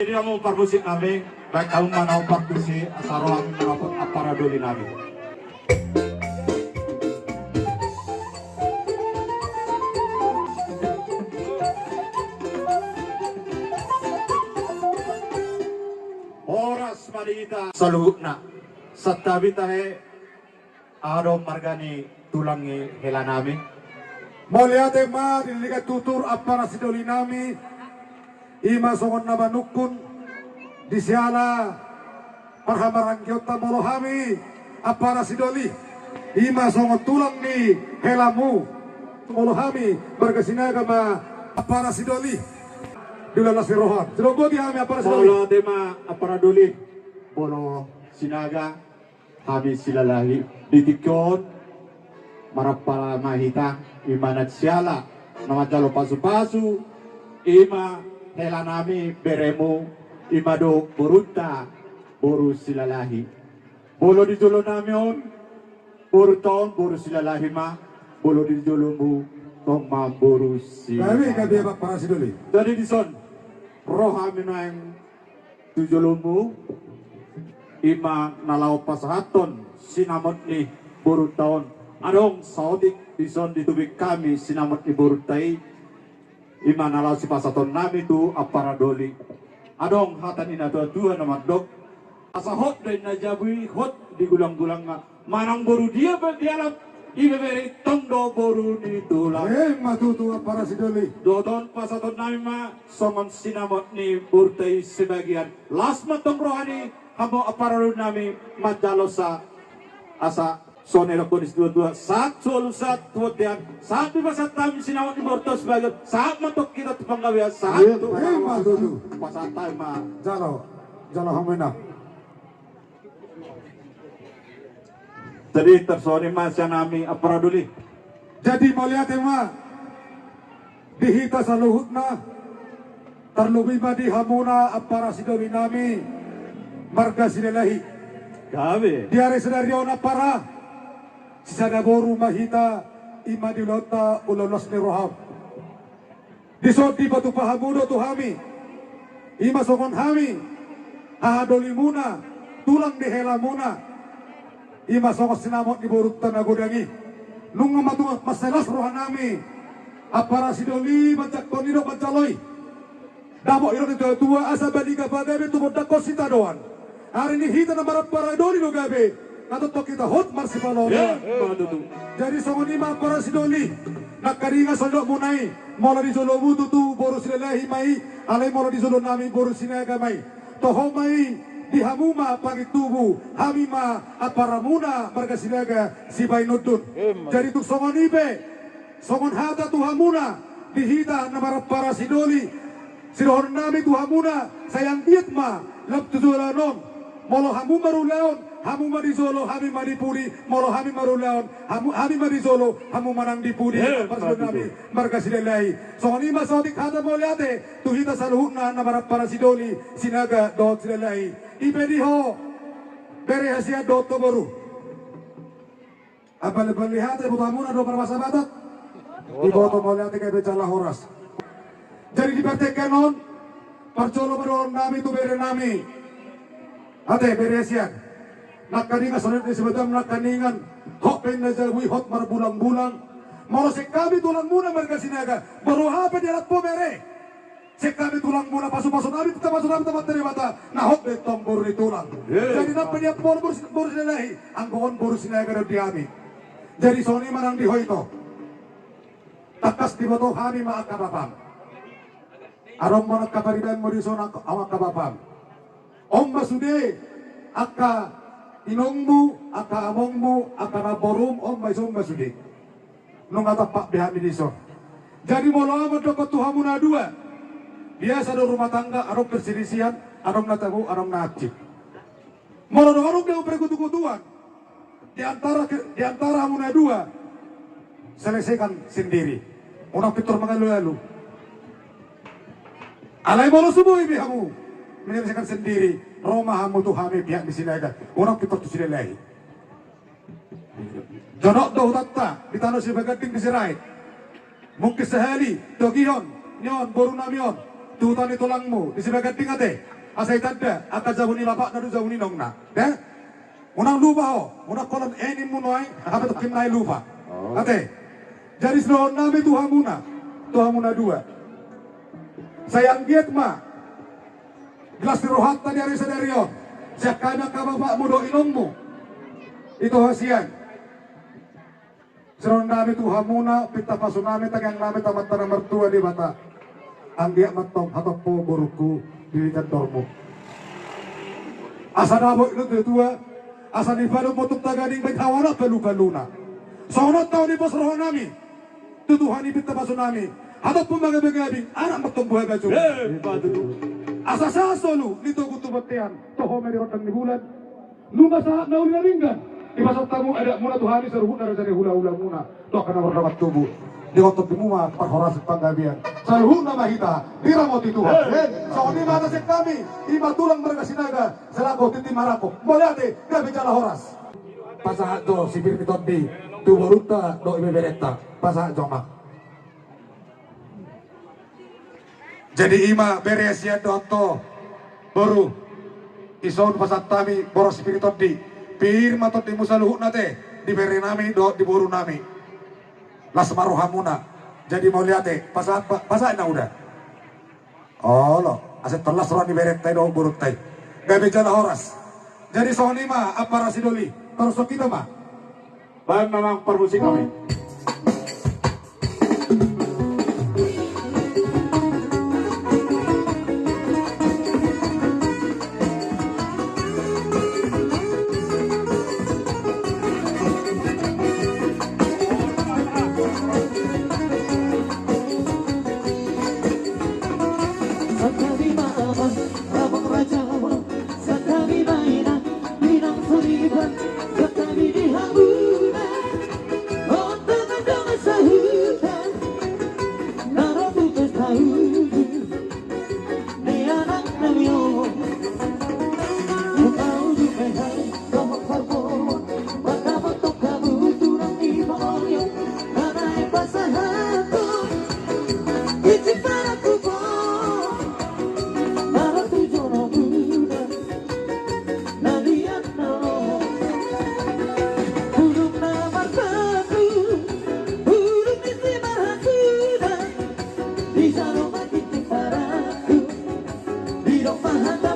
Jadi kamu permusik namin, baik kamu manau perkusi, asal kami menapot apara doli namin. Oras madita saluna, satabi tahe ado margani tulangi hela namin. Moliate ma dinilikat tutur apara sidoli nami ima songon na manukun di siala parhamarang kyota molohami apara sidoli ima songon tulang ni helamu molohami berkesinaga ma apara sidoli dulala sirohan sirogo di hami apara sidoli Bolo tema apara doli, bolo sinaga, kami silalahi ditikyon, marapala mahita, imanat siala, namatalo pasu-pasu, ima hela nami beremu, imado buruta, buru silalahi. Bolo di jolo nami on, buru tahun buru silalahi ma, bolo di jolo mu, toma buru kami silalahi. kabi apara sidoli Jadi di son, roh amin yang tujolomu, ima nalau pasahaton, sinamot ni buru tahun. Adong saudik di son di tubik kami sinamot ni buru tai, ima nalau si pasahaton nami tu apara doli. Adong hatan ina tua nama dok, asa hot dan najabui hot di gulang-gulang nga. Manang buru dia berdialap, ibe beri tondo buru ni tulang. matutu apara sidoli Dodon pasaton nami ma somon sinamot ni burtay sebagian las matong rohani hamo aparalo nami madalo sa asa sonero konis dua saat solo saat tuotian saat di pasat kami sinamot ni burto sebagian saat matok kita tupanggawian saat tu matutu pasat tayo ma jalo hamina jadi tersoni masya nami aparaduli jadi moliate ma dihita sa luhut na terlebih di hamuna apara sidoli nami marga sinelahi gawe diare sedario na para sisada boru mahita ima dilota ulolos ni roham disoti batu pahamudo tuhami ima songon hami hahadoli muna tulang di hela muna ima songon sinamot ni borut tanagodangi nung matu masalas rohanami apara sidoli bancak tonido bancaloi damo iro itu tua asa badiga bagabe tu bodako sita doan hari ini hita na marap para doli do gabe nato kita hot marsipalona jadi songon ima apara sidoli nakaringa sondok munai mola di solo butu tu boru silelahi mai alai mola di solo nami boru sinaga mai toho mai di hamuma pagi tubuh hamima aparamuna marga sinaga si bainudun jadi tu songon ibe songon hata tu hamuna dihita na marap para sidoli sidohon nami tu hamuna sayang dietma lap tu zolanom molo hamu marulaon hamu mari solo hami mari puri molo hami marulaon hami mari solo hamu manang di puri pasal nami marga sidelahi songon ima sotik hata moliate tu hita saluhuna na marap para sidoli sinaga dot sidelahi ibediho bere hasia dot to baru apa lebih lihat ibu hamuna do para sahabat ibu to moliate kay becala horas jadi dipertekan non parcolo baru nami tu bere nami ate beresian nakaningan sonat ni sebetulnya nakaningan hok pengajawi hot mar bulang-bulang mau sekabi tulang muna mereka sinaga baru apa dia po bere sekabi tulang muna pasu-pasu nabi kita pasu nabi tempat dari mata nah hok betong baru di tulang jadi napa dia baru sinahi angkon baru sinaga dari diami jadi soni manang di hoito takas di boto hami ma akabapam arom manak kaparidan mo di sona awak kabapam om masude aka inongmu aka amongmu aka naborum om maisong masude nung atapak behami diso jadi molo amat dokot tuhamu na dua biasa do rumah tangga arong perselisihan arong natabu arong nacip molo do arong dia perkutu-kutuan di antara hamu na dua selesaikan sendiri orang fitur mengalu-alu alai molo subuh ibi hamu menyelesaikan sendiri Roma hamu tu hami pihak di sini ada orang kita tu sini lagi jonok do tatta di tanah si bagading di sirai mungkin sehari togion nyon boru namion tutan tulangmu di sebagian tingate asai tanda akan jauh ni bapak dan jauh ni nongna deh unang lupa ho unang kolam ini munai apa tuh kim nai lupa ate jadi selon nami Tuhamuna dua sayang giat ma gelas dirohat tadi hari sadario siapkan ka bapakmu do inongmu itu hasian selon nami Tuhamuna pita pasunami tagang nami tamat tanah mertua di bata anggia matong hatopo boruku di kantormu asa nabo itu tua asa di balu potuk tagading baik hawana balu-baluna sonot tau di bos roh nami tutuhan ibit pasunami hatopo bagay-bagay anak matong buhay gajo asa sasolu nito kutubatian toho merirotang di bulan lunga saat na uli naringgan ibasat tamu ada muna tuhani seruhut na dari hula-hula muna to kana berdapat tubuh di otot di muma parhoras panggabian seruhut na mahita diramoti Tuhan so di mata sik kami ima tulang mereka sinaga selaku titi marako boleh ate gabi jala horas pasahat do sibir pitodi tu boruta do ibe bereta pasahat jomak jadi ima beres ya doto baru ison pasat tami boros spiritodi pir matot di musaluhut nate diberi nami do diburu nami las maruhamuna jadi mau lihat pasat na udah oh lo aset telas roh diberi tay do buruk tay gak bicara horas jadi sohoni ma apa rasidoli terus kita mah baik memang permusik kami Di sana mati paraku, di rumah